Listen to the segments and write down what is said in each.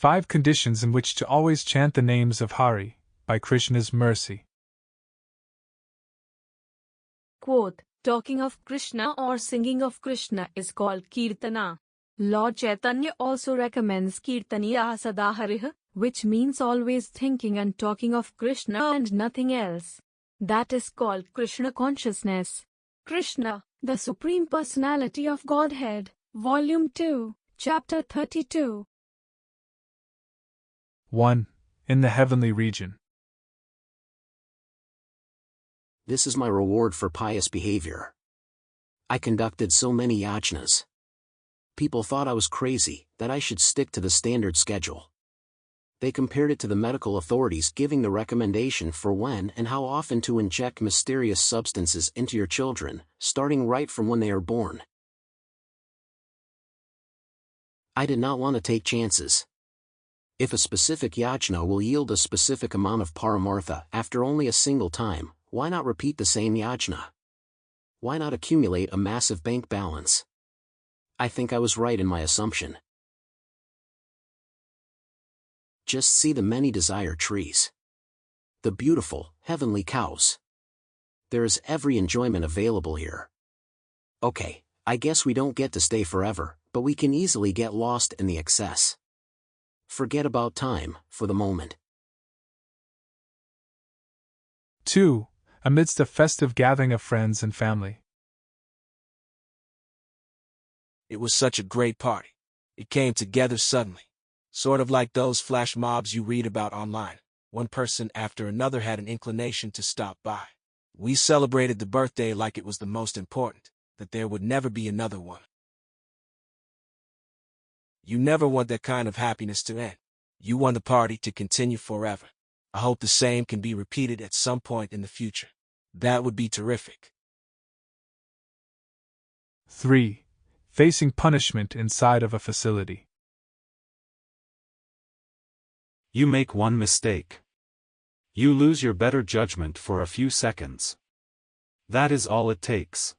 5 Conditions in which to always chant the names of Hari, by Krishna's mercy. Quote, talking of Krishna or singing of Krishna is called kirtana. Lord Chaitanya also recommends kirtaniyah sada harih, which means always thinking and talking of Krishna and nothing else. That is called Krishna consciousness. Krishna, the Supreme Personality of Godhead, Volume 2, Chapter 32. 1. In the heavenly region. This is my reward for pious behavior. I conducted so many yajnas. People thought I was crazy, that I should stick to the standard schedule. They compared it to the medical authorities giving the recommendation for when and how often to inject mysterious substances into your children, starting right from when they are born. I did not want to take chances. If a specific yajna will yield a specific amount of paramartha after only a single time, why not repeat the same yajna? Why not accumulate a massive bank balance? I think I was right in my assumption. Just see the many desire trees. The beautiful, heavenly cows. There is every enjoyment available here. Okay, I guess we don't get to stay forever, but we can easily get lost in the excess. Forget about time, for the moment. 2. Amidst a festive gathering of friends and family. It was such a great party. It came together suddenly. Sort of like those flash mobs you read about online. One person after another had an inclination to stop by. We celebrated the birthday like it was the most important, that there would never be another one. You never want that kind of happiness to end. You want the party to continue forever. I hope the same can be repeated at some point in the future. That would be terrific. 3. Facing punishment inside of a facility. You make one mistake. You lose your better judgment for a few seconds. That is all it takes.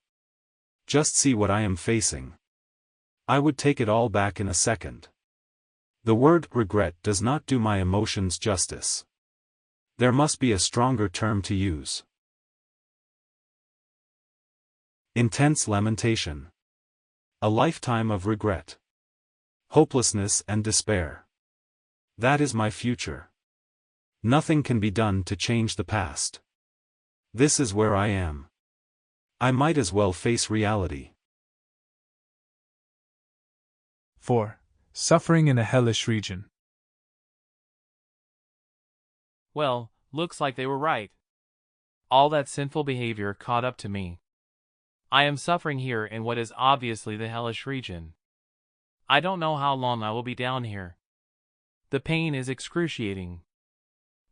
Just see what I am facing. I would take it all back in a second. The word regret does not do my emotions justice. There must be a stronger term to use. Intense lamentation. A lifetime of regret. Hopelessness and despair. That is my future. Nothing can be done to change the past. This is where I am. I might as well face reality. 4. Suffering in a hellish region. Well, looks like they were right. All that sinful behavior caught up to me. I am suffering here in what is obviously the hellish region. I don't know how long I will be down here. The pain is excruciating.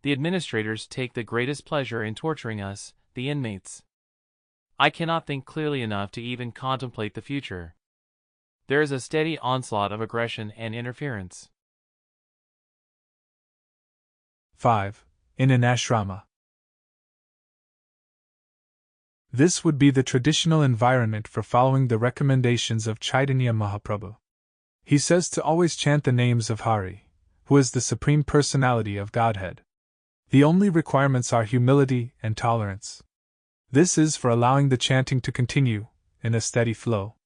The administrators take the greatest pleasure in torturing us, the inmates. I cannot think clearly enough to even contemplate the future. There is a steady onslaught of aggression and interference. 5. In an ashrama. This would be the traditional environment for following the recommendations of Chaitanya Mahaprabhu. He says to always chant the names of Hari, who is the Supreme Personality of Godhead. The only requirements are humility and tolerance. This is for allowing the chanting to continue in a steady flow.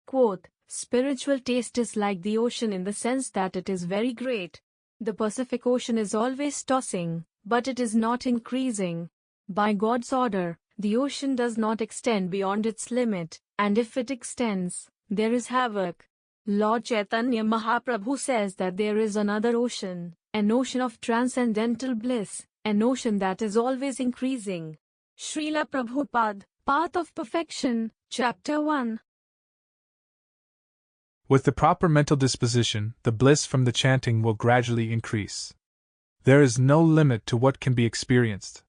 Quote, spiritual taste is like the ocean in the sense that it is very great. The Pacific Ocean is always tossing, but it is not increasing. By God's order, the ocean does not extend beyond its limit, and if it extends, there is havoc. Lord Chaitanya Mahaprabhu says that there is another ocean, an ocean of transcendental bliss, an ocean that is always increasing. Srila Prabhupada, Path of Perfection, Chapter 1. With the proper mental disposition, the bliss from the chanting will gradually increase. There is no limit to what can be experienced.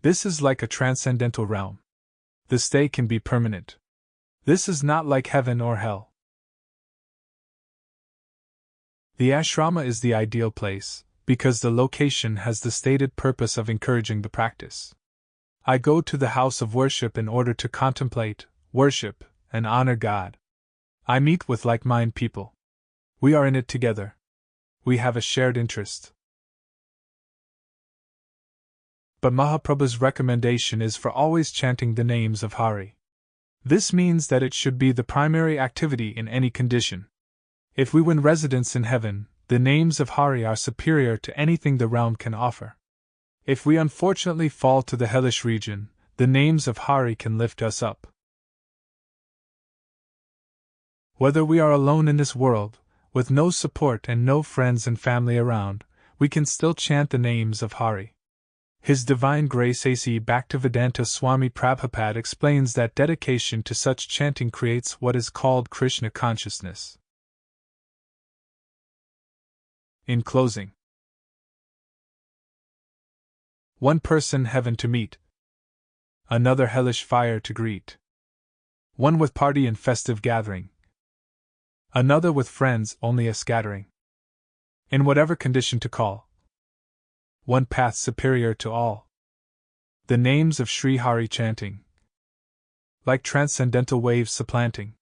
This is like a transcendental realm. The stay can be permanent. This is not like heaven or hell. The ashrama is the ideal place, because the location has the stated purpose of encouraging the practice. I go to the house of worship in order to contemplate, worship, and honor God. I meet with like-minded people. We are in it together. We have a shared interest. But Mahaprabhu's recommendation is for always chanting the names of Hari. This means that it should be the primary activity in any condition. If we win residence in heaven, the names of Hari are superior to anything the realm can offer. If we unfortunately fall to the hellish region, the names of Hari can lift us up. Whether we are alone in this world, with no support and no friends and family around, we can still chant the names of Hari. His Divine Grace A.C. Bhaktivedanta Swami Prabhupada explains that dedication to such chanting creates what is called Krishna consciousness. In closing, one person heaven to meet, another hellish fire to greet, one with party and festive gathering, another with friends only a scattering. In whatever condition to call, one path superior to all. The names of Sri Hari chanting, like transcendental waves supplanting